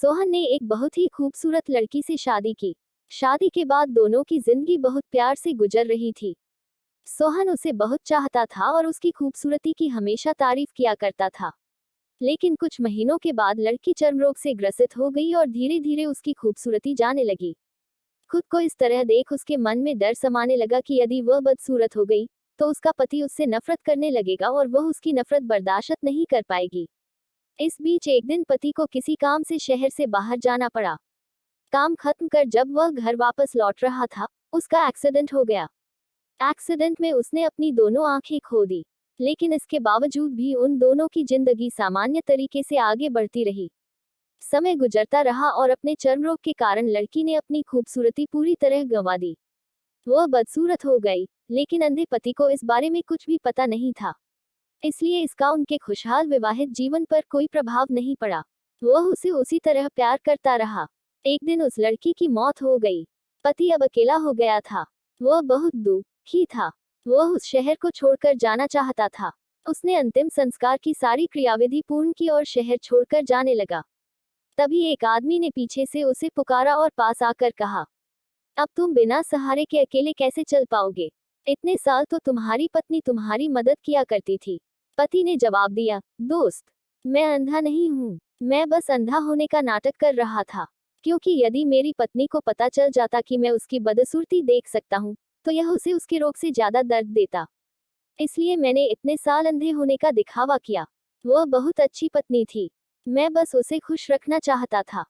सोहन ने एक बहुत ही खूबसूरत लड़की से शादी की। शादी के बाद दोनों की जिंदगी बहुत प्यार से गुजर रही थी। सोहन उसे बहुत चाहता था और उसकी खूबसूरती की हमेशा तारीफ किया करता था। लेकिन कुछ महीनों के बाद लड़की चर्म रोग से ग्रसित हो गई और धीरे धीरे उसकी खूबसूरती जाने लगी। खुद को इस तरह देख उसके मन में डर समाने लगा कि यदि वह बदसूरत हो गई तो उसका पति उससे नफरत करने लगेगा और वह उसकी नफरत बर्दाश्त नहीं कर पाएगी। इस बीच एक दिन पति को किसी काम से शहर से बाहर जाना पड़ा। काम खत्म कर जब वह घर वापस लौट रहा था, उसका एक्सीडेंट हो गया। एक्सीडेंट में उसने अपनी दोनों आंखें खो दी। लेकिन इसके बावजूद भी उन दोनों की जिंदगी सामान्य तरीके से आगे बढ़ती रही। समय गुजरता रहा और अपने चर्म रोग के कारण लड़की ने अपनी खूबसूरती पूरी तरह गंवा दी। वह बदसूरत हो गई, लेकिन अंधे पति को इस बारे में कुछ भी पता नहीं था। इसलिए इसका उनके खुशहाल विवाहित जीवन पर कोई प्रभाव नहीं पड़ा। वह उसे उसी तरह प्यार करता रहा। एक दिन उस लड़की की मौत हो गई। पति अब अकेला हो गया था। वह बहुत दुखी था। वह उस शहर को छोड़कर जाना चाहता था। उसने अंतिम संस्कार की सारी क्रियाविधि पूर्ण की और शहर छोड़कर जाने लगा। तभी एक आदमी ने पीछे से उसे पुकारा और पास आकर कहा, अब तुम बिना सहारे के अकेले कैसे चल पाओगे? इतने साल तो तुम्हारी पत्नी तुम्हारी मदद किया करती थी। पति ने जवाब दिया, दोस्त, मैं अंधा नहीं हूँ। मैं बस अंधा होने का नाटक कर रहा था। क्योंकि यदि मेरी पत्नी को पता चल जाता कि मैं उसकी बदसूरती देख सकता हूँ, तो यह उसे उसके रोग से ज्यादा दर्द देता। इसलिए मैंने इतने साल अंधे होने का दिखावा किया। वह बहुत अच्छी पत्नी थी। मैं बस उसे खुश रखना चाहता था।